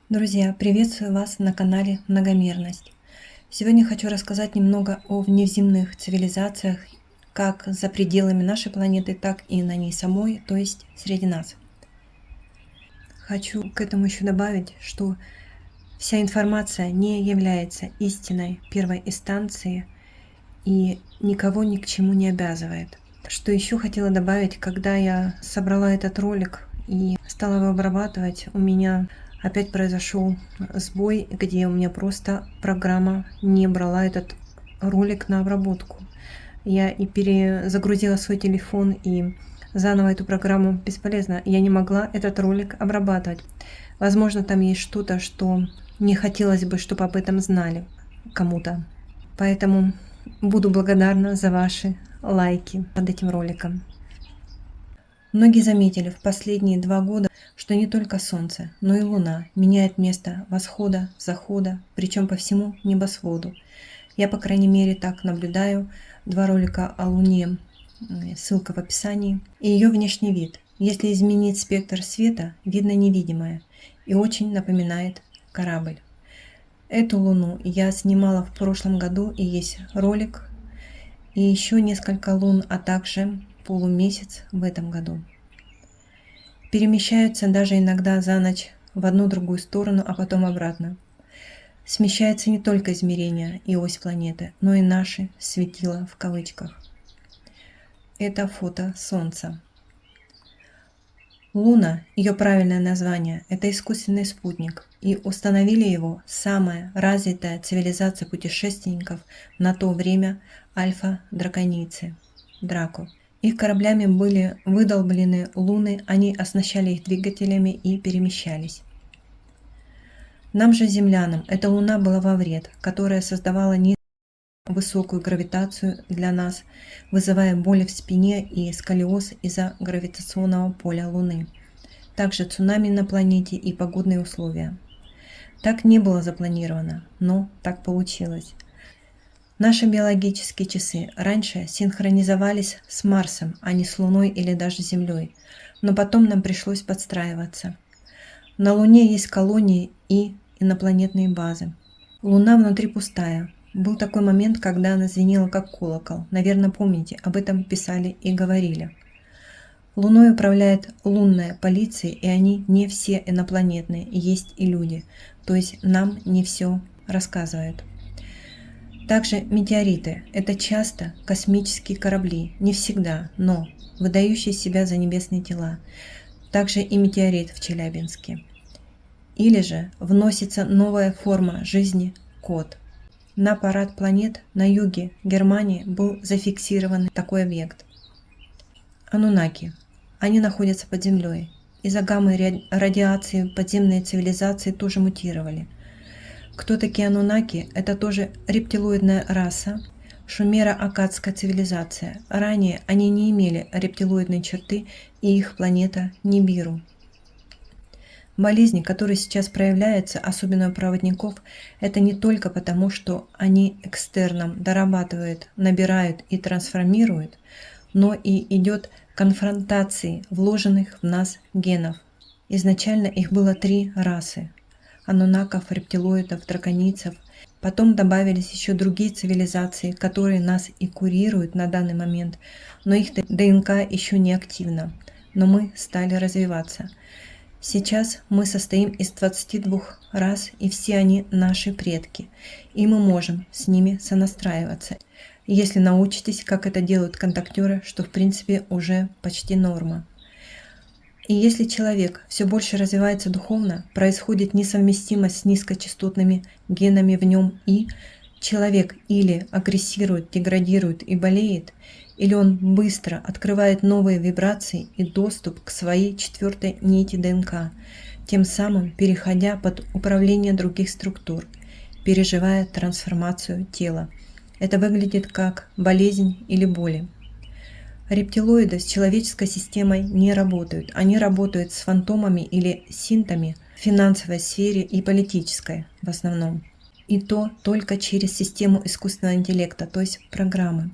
Друзья, приветствую вас на канале Многомерность. Сегодня хочу рассказать немного о внеземных цивилизациях, как за пределами нашей планеты, так и на ней самой, то есть среди нас. Хочу к этому еще добавить, что вся информация не является истиной первой инстанции и никого ни к чему не обязывает. Что еще хотела добавить, когда я собрала этот ролик и стала его обрабатывать, у меня опять произошел сбой, где у меня просто программа не брала этот ролик на обработку. Я и перезагрузила свой телефон, и заново эту программу бесполезно. Я не могла этот ролик обрабатывать. Возможно, там есть что-то, что не хотелось бы, чтобы об этом знали кому-то. Поэтому буду благодарна за ваши лайки под этим роликом. Многие заметили в последние 2 года, что не только Солнце, но и Луна меняет место восхода, захода, причем по всему небосводу. Я, по крайней мере, так наблюдаю. 2 ролика о Луне, ссылка в описании. И ее внешний вид. Если изменить спектр света, видно невидимое и очень напоминает корабль. Эту Луну я снимала в прошлом году, и есть ролик, и еще несколько лун, а также полумесяц в этом году. Перемещаются даже иногда за ночь в одну-другую сторону, а потом обратно. Смещается не только измерение и ось планеты, но и наши светила в кавычках. Это фото Солнца. Луна, ее правильное название, это искусственный спутник, и установили его самая развитая цивилизация путешественников на то время альфа-драконийцы, Драко. Их кораблями были выдолблены луны, они оснащали их двигателями и перемещались. Нам же, землянам, эта Луна была во вред, которая создавала высокую гравитацию для нас, вызывая боли в спине и сколиоз из-за гравитационного поля Луны. Также цунами на планете и погодные условия. Так не было запланировано, но так получилось. Наши биологические часы раньше синхронизовались с Марсом, а не с Луной или даже Землей, но потом нам пришлось подстраиваться. На Луне есть колонии и инопланетные базы. Луна внутри пустая. Был такой момент, когда она звенела как колокол. Наверное, помните, об этом писали и говорили. Луной управляет лунная полиция, и они не все инопланетные, есть и люди. То есть нам не все рассказывают. Также метеориты – это часто космические корабли, не всегда, но выдающие себя за небесные тела. Также и метеорит в Челябинске. Или же вносится новая форма жизни – кот. На парад планет на юге Германии был зафиксирован такой объект. Ануннаки. Они находятся под землей. Из-за гаммы радиации подземные цивилизации тоже мутировали. Кто такие ануннаки? Это тоже рептилоидная раса, шумеро-аккадская цивилизация. Ранее они не имели рептилоидной черты, и их планета Нибиру. Болезни, которые сейчас проявляются, особенно у проводников, это не только потому, что они экстерном дорабатывают, набирают и трансформируют, но и идет конфронтации вложенных в нас генов. Изначально их было 3 расы – ануннаков, рептилоидов, драконийцев. Потом добавились еще другие цивилизации, которые нас и курируют на данный момент, но их ДНК еще не активна, но мы стали развиваться. Сейчас мы состоим из 22 рас, и все они наши предки, и мы можем с ними сонастраиваться, если научитесь, как это делают контактеры, что в принципе уже почти норма. И если человек все больше развивается духовно, происходит несовместимость с низкочастотными генами в нем, и человек или агрессирует, деградирует и болеет, или он быстро открывает новые вибрации и доступ к своей 4-й нити ДНК, тем самым переходя под управление других структур, переживая трансформацию тела. Это выглядит как болезнь или боли. Рептилоиды с человеческой системой не работают. Они работают с фантомами или синтами в финансовой сфере и политической в основном. И то только через систему искусственного интеллекта, то есть программы.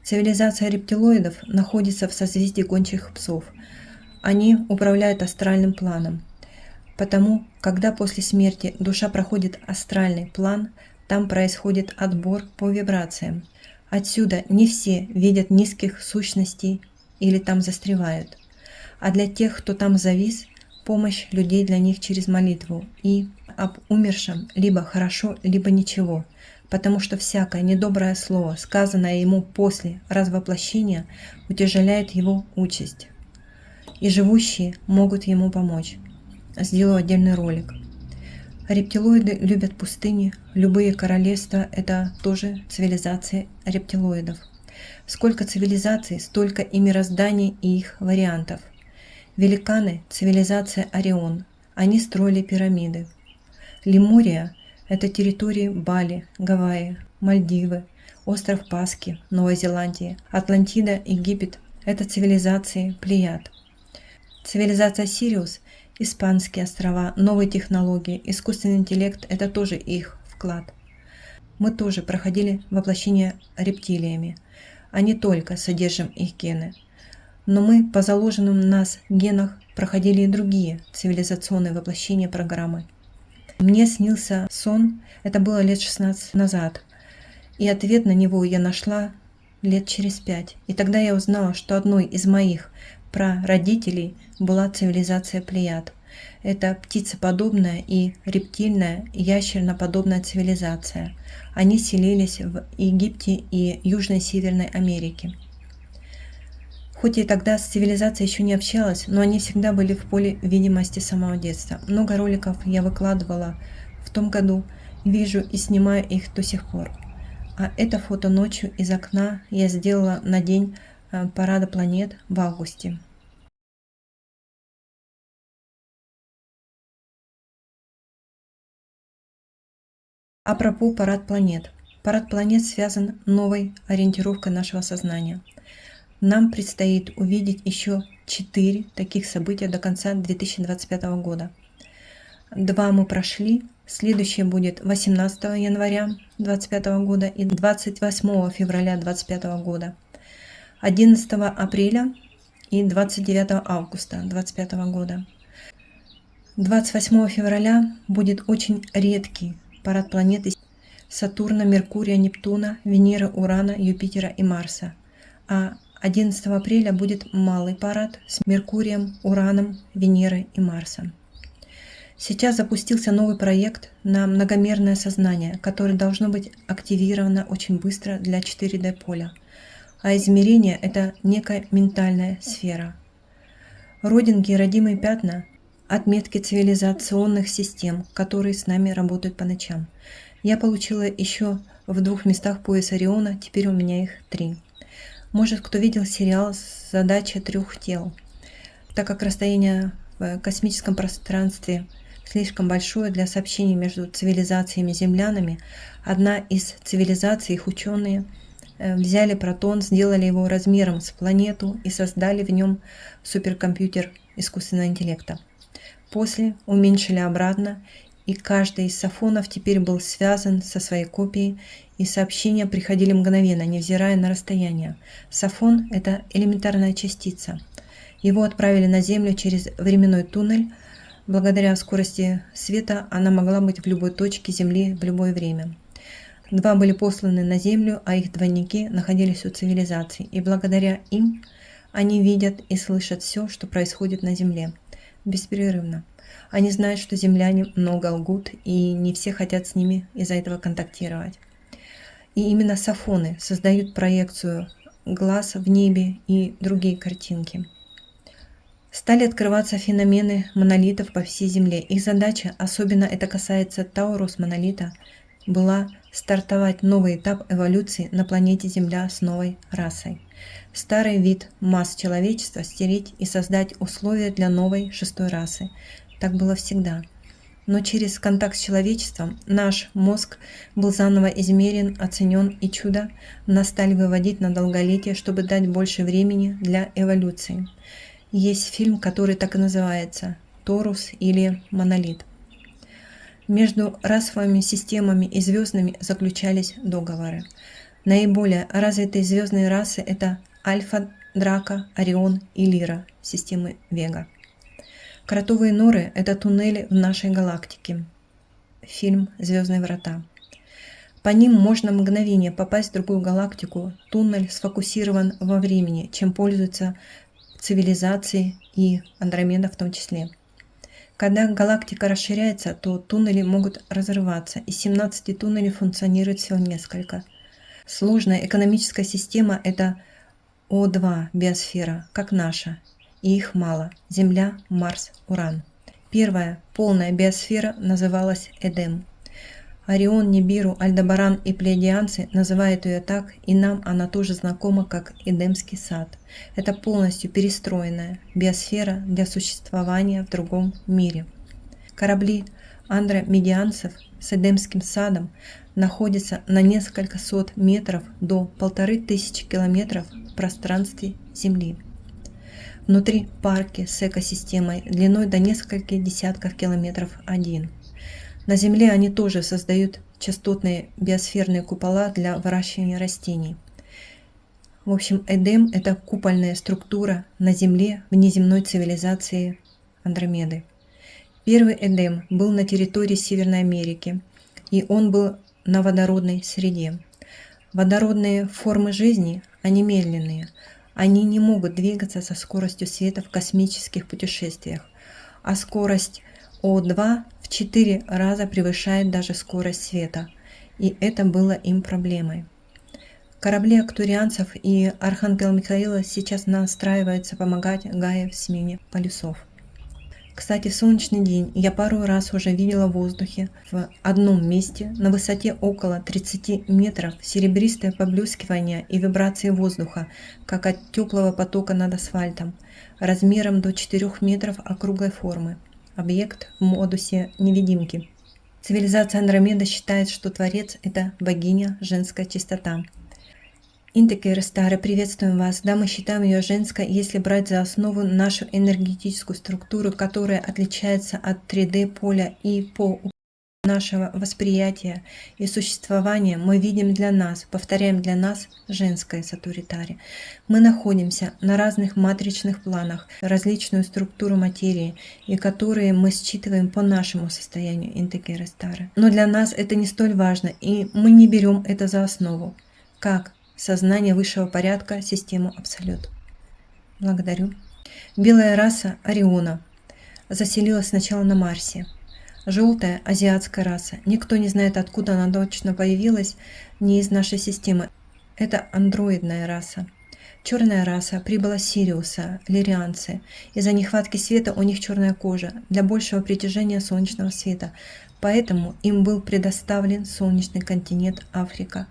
Цивилизация рептилоидов находится в созвездии гончих псов. Они управляют астральным планом. Потому, когда после смерти душа проходит астральный план, там происходит отбор по вибрациям. Отсюда не все видят низких сущностей или там застревают. А для тех, кто там завис, помощь людей для них через молитву и об умершем либо хорошо, либо ничего, потому что всякое недоброе слово, сказанное ему после развоплощения, утяжеляет его участь, и живущие могут ему помочь. Сделаю отдельный ролик. Рептилоиды любят пустыни, любые королевства – это тоже цивилизации рептилоидов. Сколько цивилизаций, столько и мирозданий, и их вариантов. Великаны – цивилизация Орион, они строили пирамиды. Лемурия – это территории Бали, Гавайи, Мальдивы, остров Пасхи, Новая Зеландия, Атлантида, Египет – это цивилизации Плеяд. Цивилизация Сириус – Испанские острова, новые технологии, искусственный интеллект – это тоже их вклад. Мы тоже проходили воплощение рептилиями, а не только содержим их гены. Но мы по заложенным в нас генах проходили и другие цивилизационные воплощения программы. Мне снился сон, это было лет 16 назад, и ответ на него я нашла лет через 5. И тогда я узнала, что одной из моих прародителей была цивилизация Плеяд. Это птицеподобная и рептильная, ящерноподобная цивилизация. Они селились в Египте и Южной и Северной Америке. Хоть и тогда с цивилизацией еще не общалась, но они всегда были в поле видимости с самого детства. Много роликов я выкладывала в том году, вижу и снимаю их до сих пор. А это фото ночью из окна я сделала на день парада планет в августе. Апропо парад планет. Парад планет связан новой ориентировкой нашего сознания. Нам предстоит увидеть еще 4 таких события до конца 2025 года. 2 мы прошли, следующее будет 18 января 2025 года и 28 февраля 2025 года, 11 апреля и 29 августа 2025 года. 28 февраля будет очень редкий парад планет Сатурна, Меркурия, Нептуна, Венеры, Урана, Юпитера и Марса. А 11 апреля будет малый парад с Меркурием, Ураном, Венерой и Марсом. Сейчас запустился новый проект на многомерное сознание, который должно быть активировано очень быстро для 4D поля. А измерение – это некая ментальная сфера. Родинки и родимые пятна – отметки цивилизационных систем, которые с нами работают по ночам. Я получила еще в 2 местах пояса Ориона, теперь у меня их 3. Может, кто видел сериал «Задача 3 тел». Так как расстояние в космическом пространстве слишком большое для сообщений между цивилизациями и землянами, одна из цивилизаций, их ученые, взяли протон, сделали его размером с планету и создали в нем суперкомпьютер искусственного интеллекта. После уменьшили обратно, и каждый из сафонов теперь был связан со своей копией, и сообщения приходили мгновенно, невзирая на расстояние. Сафон – это элементарная частица. Его отправили на Землю через временной туннель. Благодаря скорости света она могла быть в любой точке Земли в любое время. 2 были посланы на Землю, а их двойники находились у цивилизаций, и благодаря им они видят и слышат все, что происходит на Земле, беспрерывно. Они знают, что земляне много лгут, и не все хотят с ними из-за этого контактировать. И именно сафоны создают проекцию глаз в небе и другие картинки. Стали открываться феномены монолитов по всей Земле. Их задача, особенно это касается Таурус-монолита, была стартовать новый этап эволюции на планете Земля с новой расой. Старый вид масс человечества стереть и создать условия для новой 6-й расы. Так было всегда. Но через контакт с человечеством наш мозг был заново измерен, оценен, и чудо нас стали выводить на долголетие, чтобы дать больше времени для эволюции. Есть фильм, который так и называется «Торус» или «Монолит». Между расовыми системами и звездными заключались договоры. Наиболее развитые звездные расы – это Альфа, Драко, Орион и Лира системы Вега. Кротовые норы — это туннели в нашей галактике. Фильм «Звездные врата». По ним можно в мгновение попасть в другую галактику. Туннель сфокусирован во времени, чем пользуются цивилизации и Андромеда в том числе. Когда галактика расширяется, то туннели могут разрываться. Из 17 туннелей функционирует всего несколько. Сложная экономическая система — это О2 биосфера, как наша, и их мало – Земля, Марс, Уран. Первая, полная биосфера, называлась Эдем. Орион, Нибиру, Альдебаран и плеядианцы называют ее так, и нам она тоже знакома как Эдемский сад. Это полностью перестроенная биосфера для существования в другом мире. Корабли андромедианцев с Эдемским садом находятся на несколько сот метров до 1500 километров в пространстве Земли. Внутри парки с экосистемой длиной до нескольких десятков километров один. На Земле они тоже создают частотные биосферные купола для выращивания растений. В общем, Эдем – это купольная структура на Земле внеземной цивилизации Андромеды. Первый Эдем был на территории Северной Америки, и он был на водородной среде. Водородные формы жизни, они медленные, они не могут двигаться со скоростью света в космических путешествиях, а скорость О2 в 4 раза превышает даже скорость света, и это было им проблемой. Корабли актурианцев и Архангела Михаила сейчас настраиваются помогать Гае в смене полюсов. Кстати, в солнечный день я пару раз уже видела в воздухе в одном месте на высоте около 30 метров серебристое поблескивание и вибрации воздуха, как от теплого потока над асфальтом, размером до 4 метров округлой формы. Объект в модусе невидимки. Цивилизация Андромеда считает, что Творец – это богиня, женская чистота. Интекеры Стары, приветствуем вас. Да, мы считаем ее женской, если брать за основу нашу энергетическую структуру, которая отличается от 3D-поля, и по нашего восприятия и существования мы видим для нас, повторяем для нас женское Сатуритари. Мы находимся на разных матричных планах, различную структуру материи, и которые мы считываем по нашему состоянию Интекеры Стары. Но для нас это не столь важно, и мы не берем это за основу. Как сознание высшего порядка, систему Абсолют. Благодарю. Белая раса Ориона заселилась сначала на Марсе. Желтая азиатская раса. Никто не знает, откуда она точно появилась, не из нашей системы. Это андроидная раса. Черная раса прибыла с Сириуса, лирианцы. Из-за нехватки света у них черная кожа, для большего притяжения солнечного света. Поэтому им был предоставлен солнечный континент Африка.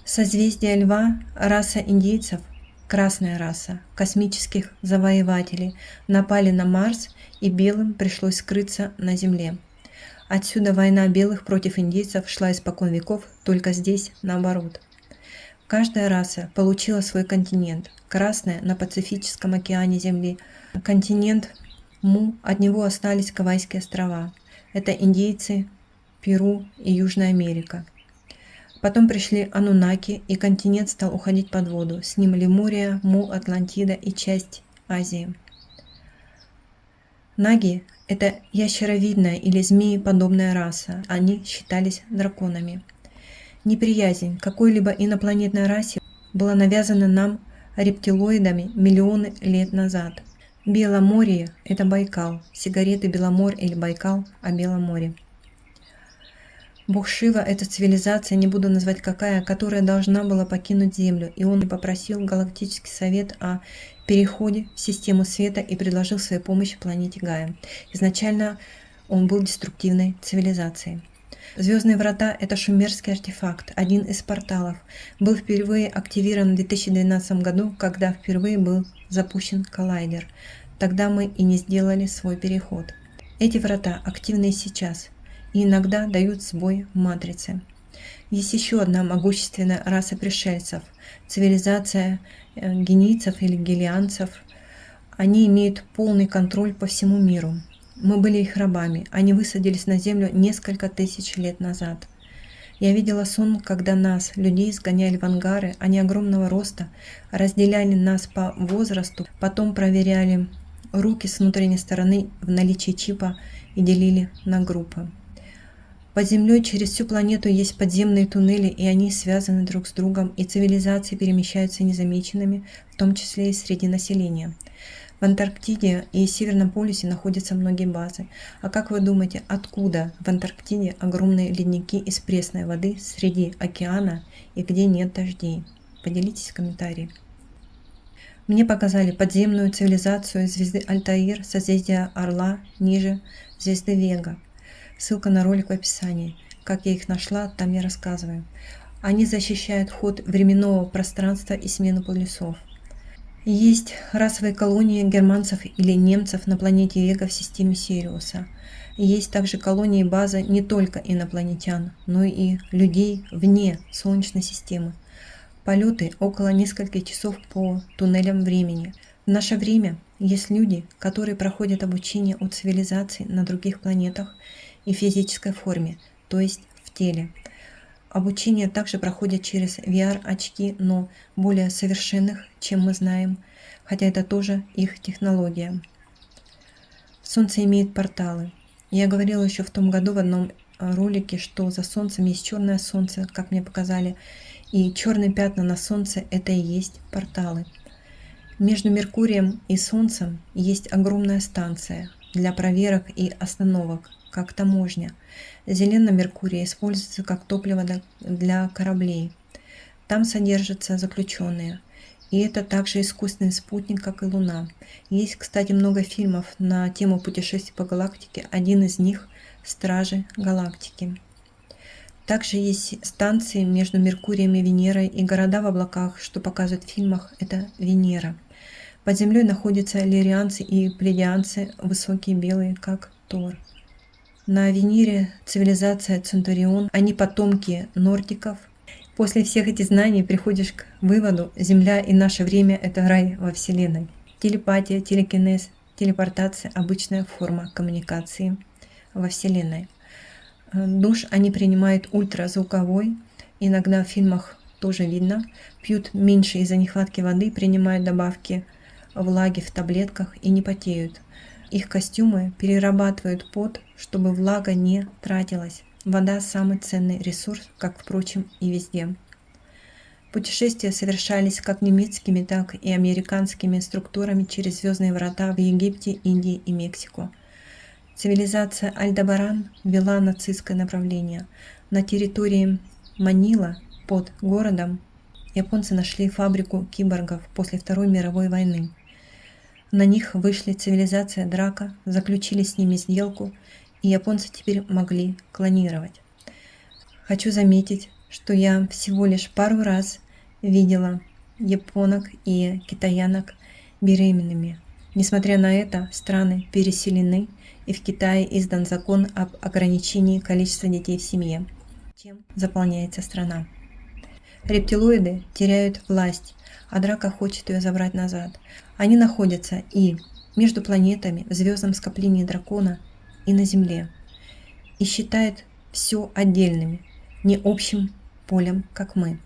Созвездие Льва, раса индейцев, красная раса, космических завоевателей, напали на Марс, и белым пришлось скрыться на Земле. Отсюда война белых против индейцев шла испокон веков, только здесь наоборот. Каждая раса получила свой континент. Красная на Пацифическом океане Земли. Континент Му, от него остались Гавайские острова. Это индейцы, Перу и Южная Америка. Потом пришли Анунаки, и континент стал уходить под воду. С ним Лемурия, Му, Атлантида и часть Азии. Наги – это ящеровидная или змееподобная раса. Они считались драконами. Неприязнь к какой-либо инопланетной расе была навязана нам рептилоидами миллионы лет назад. Беломорье – это Байкал. Сигареты Беломор или Байкал о Белом море. Бог Шива – это цивилизация, не буду назвать какая, которая должна была покинуть Землю, и он попросил Галактический Совет о переходе в систему света и предложил свою помощь планете Гая. Изначально он был деструктивной цивилизацией. Звездные врата – это шумерский артефакт, один из порталов. Был впервые активирован в 2012 году, когда впервые был запущен коллайдер. Тогда мы и не сделали свой переход. Эти врата активны и сейчас, и иногда дают сбой в матрице. Есть еще одна могущественная раса пришельцев – цивилизация генийцев или гелианцев. Они имеют полный контроль по всему миру. Мы были их рабами. Они высадились на Землю несколько тысяч лет назад. Я видела сон, когда нас, людей, сгоняли в ангары. Они огромного роста, разделяли нас по возрасту, потом проверяли руки с внутренней стороны в наличии чипа и делили на группы. Под землей через всю планету есть подземные туннели, и они связаны друг с другом, и цивилизации перемещаются незамеченными, в том числе и среди населения. В Антарктиде и Северном полюсе находятся многие базы. А как вы думаете, откуда в Антарктиде огромные ледники из пресной воды среди океана и где нет дождей? Поделитесь в комментарии. Мне показали подземную цивилизацию звезды Альтаир, созвездия Орла, ниже звезды Вега. Ссылка на ролик в описании. Как я их нашла, там я рассказываю. Они защищают ход временного пространства и смену полюсов. Есть расовые колонии германцев или немцев на планете Вега в системе Сириуса. Есть также колонии и базы не только инопланетян, но и людей вне Солнечной системы. Полеты около нескольких часов по туннелям времени. В наше время есть люди, которые проходят обучение у цивилизаций на других планетах и в физической форме, то есть в теле. Обучение также проходит через VR-очки, но более совершенных, чем мы знаем, хотя это тоже их технология. Солнце имеет порталы. Я говорила еще в том году в одном ролике, что за Солнцем есть черное Солнце, как мне показали, и черные пятна на Солнце – это и есть порталы. Между Меркурием и Солнцем есть огромная станция для проверок и остановок, как таможня. Зелено Меркурий используется как топливо для кораблей. Там содержатся заключенные. И это также искусственный спутник, как и Луна. Есть, кстати, много фильмов на тему путешествий по галактике. Один из них – «Стражи галактики». Также есть станции между Меркурием и Венерой и города в облаках, что показывают в фильмах – это Венера. Под землей находятся лирианцы и плеядианцы, высокие белые, как Тор. На Венере цивилизация Центурион, они потомки нордиков. После всех этих знаний приходишь к выводу: Земля и наше время – это рай во Вселенной. Телепатия, телекинез, телепортация – обычная форма коммуникации во Вселенной. Душ они принимают ультразвуковой, иногда в фильмах тоже видно. Пьют меньше из-за нехватки воды, принимают добавки влаги в таблетках и не потеют. Их костюмы перерабатывают пот, чтобы влага не тратилась. Вода – самый ценный ресурс, как, впрочем, и везде. Путешествия совершались как немецкими, так и американскими структурами через звездные врата в Египте, Индии и Мексику. Цивилизация Альдебаран вела нацистское направление. На территории Манила под городом японцы нашли фабрику киборгов после Второй мировой войны. На них вышли цивилизация Драка, заключили с ними сделку, и японцы теперь могли клонировать. Хочу заметить, что я всего лишь пару раз видела японок и китаянок беременными. Несмотря на это, страны переселены, и в Китае издан закон об ограничении количества детей в семье, чем заполняется страна. Рептилоиды теряют власть, а Драко хочет ее забрать назад. Они находятся и между планетами в звездном скоплении дракона, и на Земле, и считают все отдельными, не общим полем, как мы.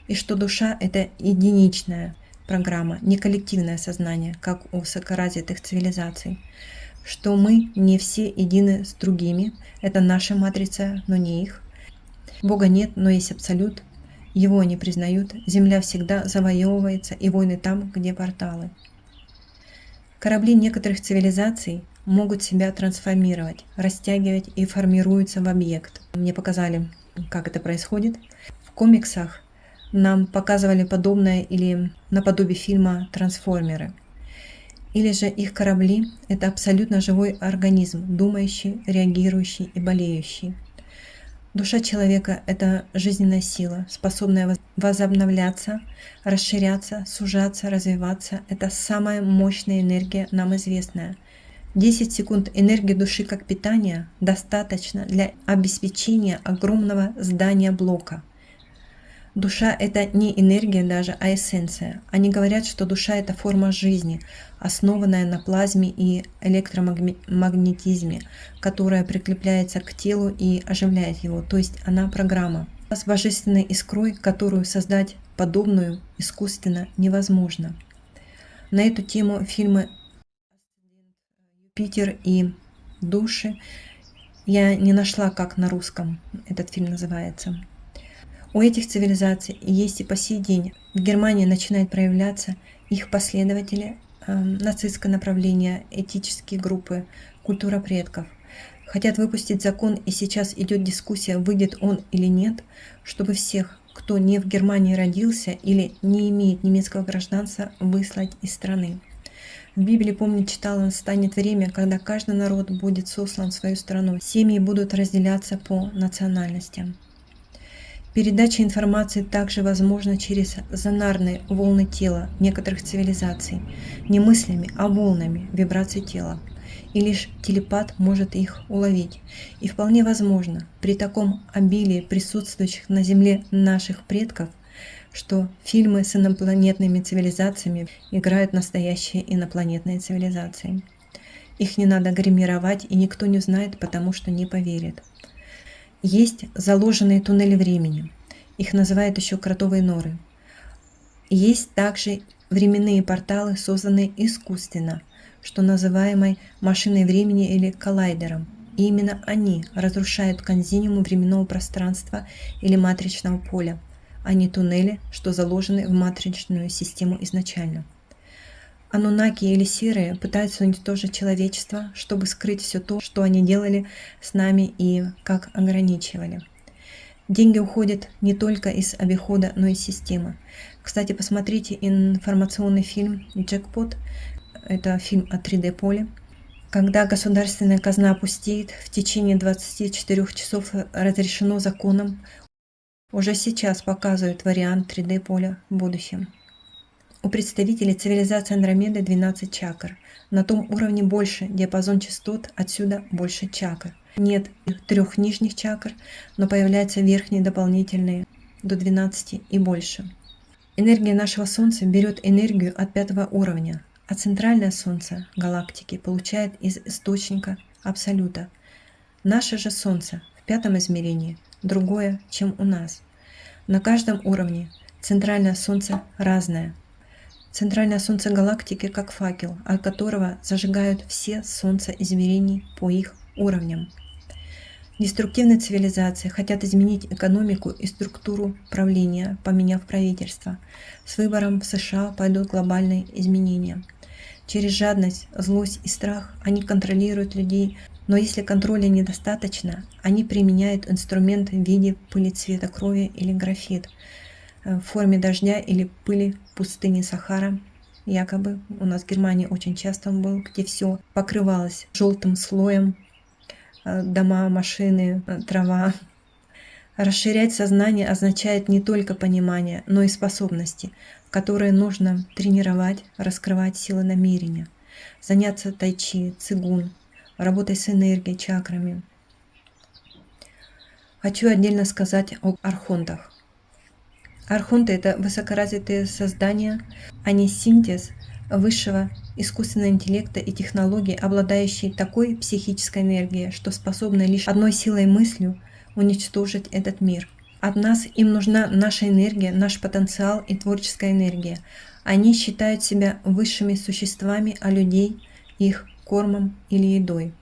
И что душа – это единичная программа, не коллективное сознание, как у высокоразвитых цивилизаций. Что мы не все едины с другими, это наша матрица, но не их. Бога нет, но есть абсолют, его они признают, Земля всегда завоевывается, и войны там, где порталы. Корабли некоторых цивилизаций могут себя трансформировать, растягивать и формируются в объект. Мне показали, как это происходит. В комиксах нам показывали подобное или наподобие фильма «Трансформеры». Или же их корабли – это абсолютно живой организм, думающий, реагирующий и болеющий. Душа человека – это жизненная сила, способная возобновляться, расширяться, сужаться, развиваться. Это самая мощная энергия, нам известная. 10 секунд энергии души как питания достаточно для обеспечения огромного здания блока. Душа – это не энергия даже, а эссенция. Они говорят, что душа – это форма жизни, основанная на плазме и электромагнетизме, которая прикрепляется к телу и оживляет его, то есть она программа. С божественной искрой, которую создать подобную искусственно невозможно. На эту тему фильмы Юпитер и души. Я не нашла, как на русском этот фильм называется. У этих цивилизаций есть и по сей день. В Германии начинают проявляться их последователи, нацистское направление, этические группы, культура предков. Хотят выпустить закон, и сейчас идет дискуссия, выйдет он или нет, чтобы всех, кто не в Германии родился или не имеет немецкого гражданства, выслать из страны. В Библии, помню, читала, станет время, когда каждый народ будет сослан в свою страну. Семьи будут разделяться по национальностям. Передача информации также возможна через зонарные волны тела некоторых цивилизаций, не мыслями, а волнами вибраций тела. И лишь телепат может их уловить. И вполне возможно, при таком обилии присутствующих на Земле наших предков, что фильмы с инопланетными цивилизациями играют настоящие инопланетные цивилизации. Их не надо гримировать, и никто не узнает, потому что не поверит. Есть заложенные туннели времени. Их называют еще кротовые норы. Есть также временные порталы, созданные искусственно, что называемой машиной времени или коллайдером. И именно они разрушают континуум временного пространства или матричного поля, а не туннели, что заложены в матричную систему изначально. Анунаки или серые пытаются уничтожить человечество, чтобы скрыть все то, что они делали с нами и как ограничивали. Деньги уходят не только из обихода, но и из системы. Кстати, посмотрите информационный фильм «Джекпот». Это фильм о 3D-поле. Когда государственная казна пустеет, в течение 24 часов разрешено законом. Уже сейчас показывают вариант 3D-поля в будущем. У представителей цивилизации Андромеды 12 чакр. На том уровне больше диапазон частот, отсюда больше чакр. Нет 3 нижних чакр, но появляются верхние дополнительные до 12 и больше. Энергия нашего Солнца берет энергию от 5 уровня, а центральное Солнце галактики получает из источника Абсолюта. Наше же Солнце в 5 измерении другое, чем у нас. На каждом уровне центральное Солнце разное. Центральное Солнце галактики как факел, от которого зажигают все Солнца измерений по их уровням. Деструктивные цивилизации хотят изменить экономику и структуру правления, поменяв правительство. С выбором в США пойдут глобальные изменения. Через жадность, злость и страх они контролируют людей, но если контроля недостаточно, они применяют инструмент в виде пыли цвета крови или графит, в форме дождя или пыли пустыни Сахара. Якобы у нас в Германии очень часто он был, где все покрывалось желтым слоем, дома, машины, трава. Расширять сознание означает не только понимание, но и способности, которые нужно тренировать, раскрывать силы намерения, заняться тайчи, цигун, работой с энергией, чакрами. Хочу отдельно сказать об архонтах. Архонты – это высокоразвитые создания, они синтез высшего искусственного интеллекта и технологий, обладающие такой психической энергией, что способны лишь одной силой мыслью уничтожить этот мир. От нас им нужна наша энергия, наш потенциал и творческая энергия. Они считают себя высшими существами, а людей – их кормом или едой.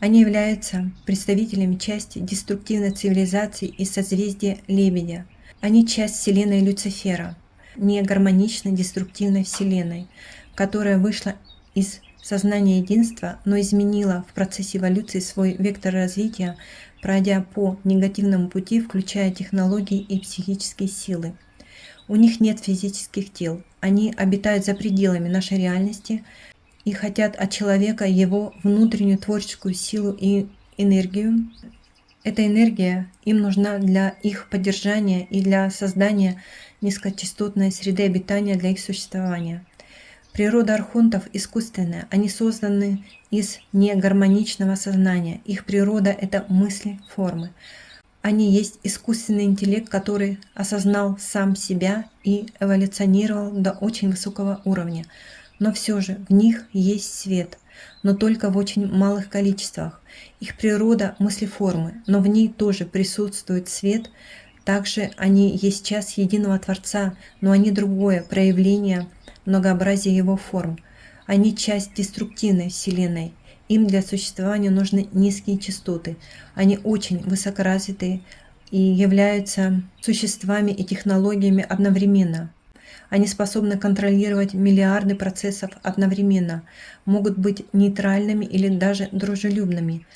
Они являются представителями части деструктивной цивилизации из созвездия Лебедя. Они часть вселенной Люцифера, не гармоничной деструктивной вселенной, которая вышла из сознания единства, но изменила в процессе эволюции свой вектор развития, пройдя по негативному пути, включая технологии и психические силы. У них нет физических тел, они обитают за пределами нашей реальности и хотят от человека его внутреннюю творческую силу и энергию. Эта энергия им нужна для их поддержания и для создания низкочастотной среды обитания для их существования. Природа архонтов искусственная, они созданы из негармоничного сознания. Их природа – это мысли, формы. Они есть искусственный интеллект, который осознал сам себя и эволюционировал до очень высокого уровня. Но все же в них есть свет, но только в очень малых количествах. Их природа – мыслеформы, но в ней тоже присутствует свет. Также они есть часть единого Творца, но они другое проявление многообразия его форм. Они часть деструктивной Вселенной, Им для существования нужны низкие частоты. Они очень высокоразвитые и являются существами и технологиями одновременно. Они способны контролировать миллиарды процессов одновременно, могут быть нейтральными или даже дружелюбными.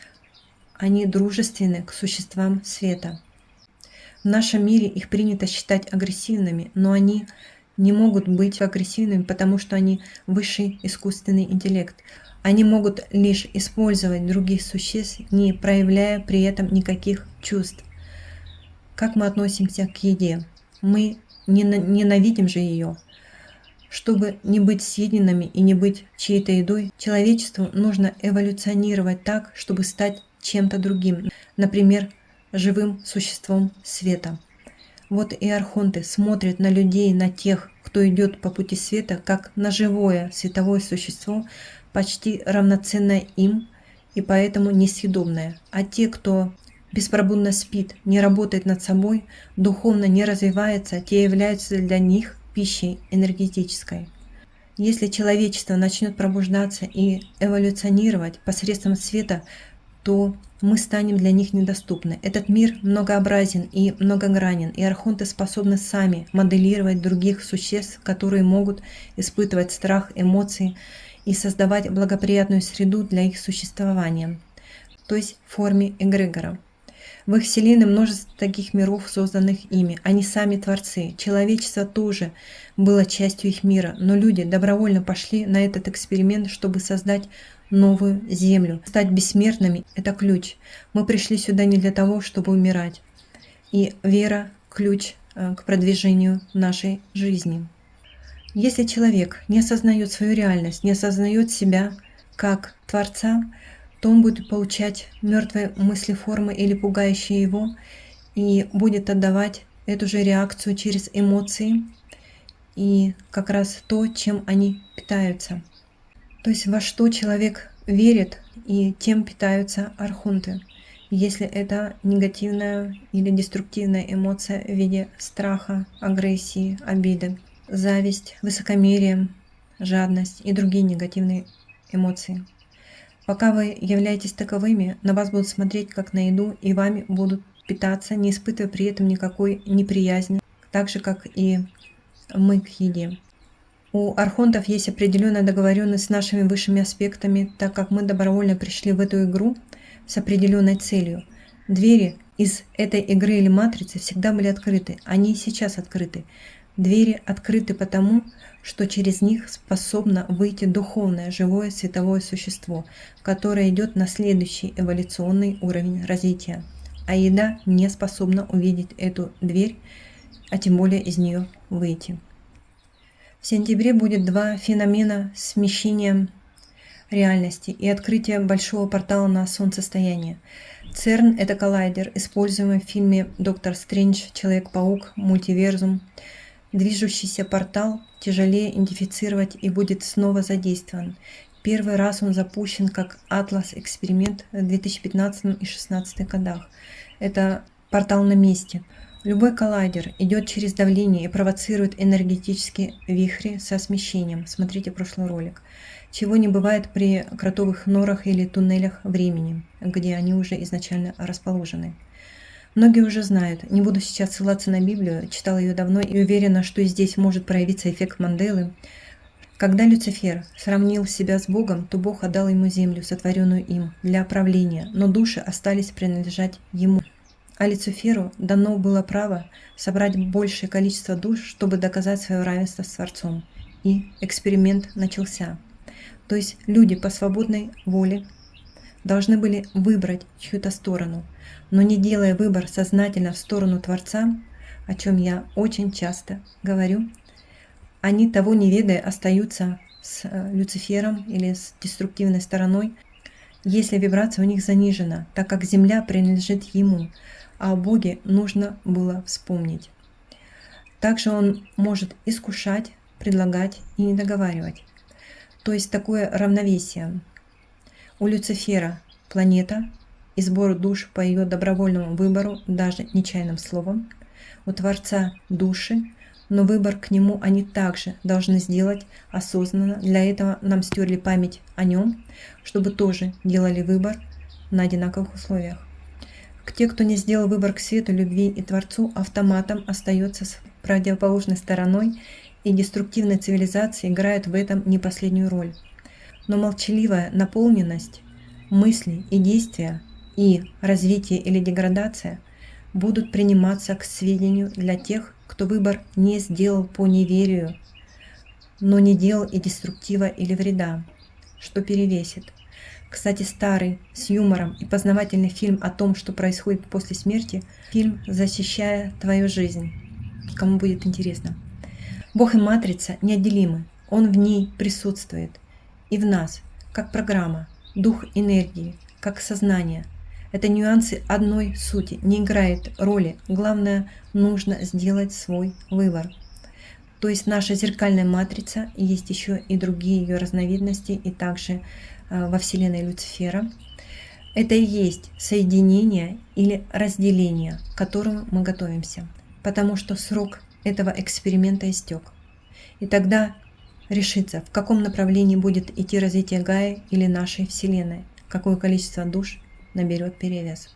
Они дружественны к существам света. В нашем мире их принято считать агрессивными, но они не могут быть агрессивными, потому что они высший искусственный интеллект. Они могут лишь использовать других существ, не проявляя при этом никаких чувств. Как мы относимся к еде? Мы ненавидим же ее. Чтобы не быть съеденными и не быть чьей-то едой, человечеству нужно эволюционировать так, чтобы стать чем-то другим, например, живым существом света. Вот и архонты смотрят на людей, на тех, кто идет по пути света, как на живое световое существо, почти равноценное им и поэтому несъедобное. А те, кто беспробудно спит, не работает над собой, духовно не развивается, те являются для них пищей энергетической. Если человечество начнет пробуждаться и эволюционировать посредством света, то мы станем для них недоступны. Этот мир многообразен и многогранен, и архонты способны сами моделировать других существ, которые могут испытывать страх, эмоции и создавать благоприятную среду для их существования, то есть в форме эгрегора. В их вселенной множество таких миров, созданных ими. Они сами творцы. Человечество тоже было частью их мира, но люди добровольно пошли на этот эксперимент, чтобы создать новую землю. Стать бессмертными – это ключ. Мы пришли сюда не для того, чтобы умирать. И вера – ключ к продвижению нашей жизни. Если человек не осознает свою реальность, не осознает себя как Творца, то он будет получать мертвые мыслеформы или пугающие его и будет отдавать эту же реакцию через эмоции и как раз то, чем они питаются. То есть во что человек верит, и тем питаются архонты. Если это негативная или деструктивная эмоция в виде страха, агрессии, обиды, зависть, высокомерие, жадность и другие негативные эмоции. Пока вы являетесь таковыми, на вас будут смотреть как на еду, и вами будут питаться, не испытывая при этом никакой неприязни, так же, как и мы к еде. У архонтов есть определенная договоренность с нашими высшими аспектами, так как мы добровольно пришли в эту игру с определенной целью. Двери из этой игры или матрицы всегда были открыты, они и сейчас открыты. Двери открыты потому, что через них способно выйти духовное, живое, световое существо, которое идет на следующий эволюционный уровень развития. А еда не способна увидеть эту дверь, а тем более из нее выйти. В сентябре будет два феномена смещения реальности и открытие большого портала на солнцестояние. ЦЕРН – это коллайдер, используемый в фильме «Доктор Стрэндж», «Человек-паук», «Мультиверсум». Движущийся портал тяжелее идентифицировать и будет снова задействован. Первый раз он запущен как Атлас-эксперимент в 2015 и 2016 годах. Это портал на месте. Любой коллайдер идет через давление и провоцирует энергетические вихри со смещением. Смотрите прошлый ролик. Чего не бывает при кротовых норах или туннелях времени, где они уже изначально расположены. Многие уже знают, не буду сейчас ссылаться на Библию, читала ее давно и уверена, что и здесь может проявиться эффект Манделы. Когда Люцифер сравнил себя с Богом, то Бог отдал ему землю, сотворенную им, для правления, но души остались принадлежать ему. А Люциферу дано было право собрать большее количество душ, чтобы доказать свое равенство с Творцом. И эксперимент начался. То есть люди по свободной воле должны были выбрать чью-то сторону, но не делая выбор сознательно в сторону Творца, о чем я очень часто говорю, они, того не ведая, остаются с Люцифером или с деструктивной стороной, если вибрация у них занижена, так как Земля принадлежит ему, а о Боге нужно было вспомнить. Также он может искушать, предлагать и не договаривать. То есть такое равновесие. У Люцифера планета и сбор душ по ее добровольному выбору, даже нечаянным словом. У Творца души, но выбор к нему они также должны сделать осознанно. Для этого нам стерли память о нем, чтобы тоже делали выбор на одинаковых условиях. Те, кто не сделал выбор к свету, любви и Творцу, автоматом остается с противоположной стороной, и деструктивная цивилизация играет в этом не последнюю роль. Но молчаливая наполненность, мысли и действия, и развитие или деградация будут приниматься к сведению для тех, кто выбор не сделал по неверию, но не делал и деструктива или вреда, что перевесит. Кстати, старый, с юмором и познавательный фильм о том, что происходит после смерти, фильм «Защищая твою жизнь». Кому будет интересно. Бог и Матрица неотделимы, Он в ней присутствует. И в нас, как программа, дух энергии, как сознание. Это нюансы одной сути, не играет роли. Главное, нужно сделать свой выбор. То есть наша зеркальная матрица, есть еще и другие ее разновидности, и также во Вселенной Люцифера. Это и есть соединение или разделение, к которому мы готовимся, потому что срок этого эксперимента истек. И тогда решится, в каком направлении будет идти развитие Гаи или нашей Вселенной, какое количество душ наберет перевес.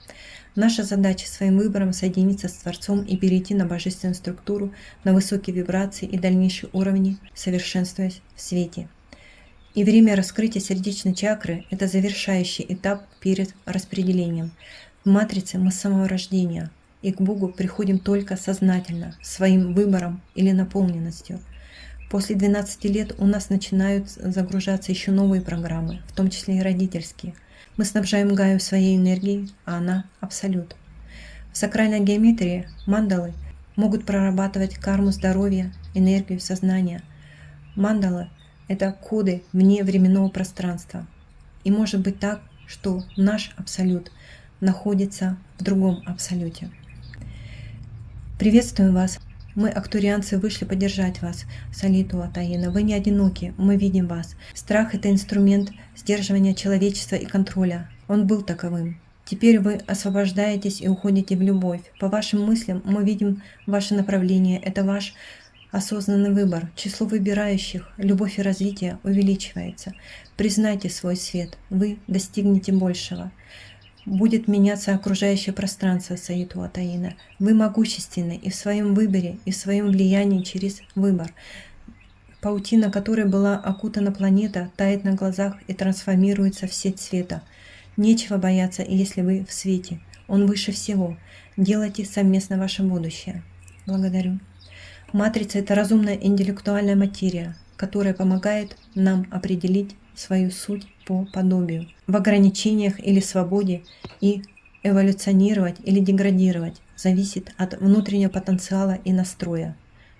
Наша задача своим выбором соединиться с Творцом и перейти на божественную структуру, на высокие вибрации и дальнейшие уровни, совершенствуясь в свете. И время раскрытия сердечной чакры – это завершающий этап перед распределением. В матрице мы с самого рождения, и к Богу приходим только сознательно, своим выбором или наполненностью. После 12 лет у нас начинают загружаться еще новые программы, в том числе и родительские. Мы снабжаем Гаю своей энергией, а она – абсолют. В сакральной геометрии мандалы могут прорабатывать карму здоровья, энергию сознания. Мандалы – это коды вне временного пространства. И может быть так, что наш абсолют находится в другом абсолюте. Приветствуем вас! Мы, актурианцы, вышли поддержать вас, Салиту Атаина. Вы не одиноки, мы видим вас. Страх – это инструмент сдерживания человечества и контроля. Он был таковым. Теперь вы освобождаетесь и уходите в любовь. По вашим мыслям мы видим ваше направление. Это ваш осознанный выбор. Число выбирающих, любовь и развитие увеличивается. Признайте свой свет. Вы достигнете большего. Будет меняться окружающее пространство, Саиту Атаина. Вы могущественны и в своем выборе, и в своем влиянии через выбор. Паутина, которой была окутана планета, тает на глазах и трансформируется в сеть света. Нечего бояться, если вы в свете. Он выше всего. Делайте совместно ваше будущее. Благодарю. Матрица – это разумная интеллектуальная материя, которая помогает нам определить свою суть по подобию, в ограничениях или свободе, и эволюционировать или деградировать зависит от внутреннего потенциала и настроя.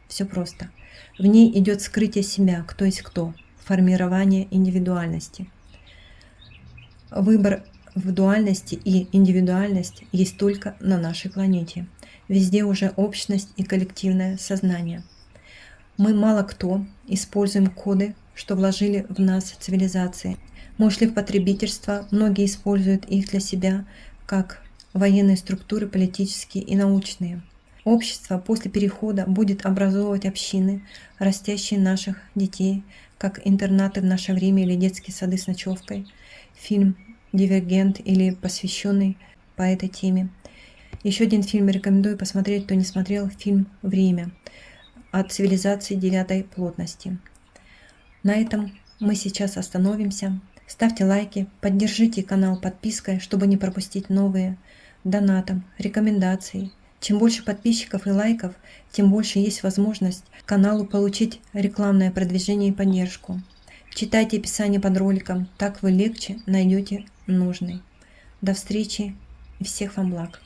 Все просто. В ней идет скрытие себя, кто есть кто, формирование индивидуальности. Выбор в дуальности и индивидуальность есть только на нашей планете. Везде уже общность и коллективное сознание. Мы мало кто используем коды, что вложили в нас цивилизации. Мы ушли в потребительство, многие используют их для себя, как военные структуры, политические и научные. Общество после перехода будет образовывать общины, растящие наших детей, как интернаты в наше время или детские сады с ночевкой. Фильм «Дивергент» или посвященный по этой теме. Еще один фильм рекомендую посмотреть, кто не смотрел, фильм «Время» от цивилизации 9 плотности. На этом мы сейчас остановимся. Ставьте лайки, поддержите канал подпиской, чтобы не пропустить новые, донатом, рекомендаций. Чем больше подписчиков и лайков, тем больше есть возможность каналу получить рекламное продвижение и поддержку. Читайте описание под роликом, так вы легче найдете нужный. До встречи и всех вам благ!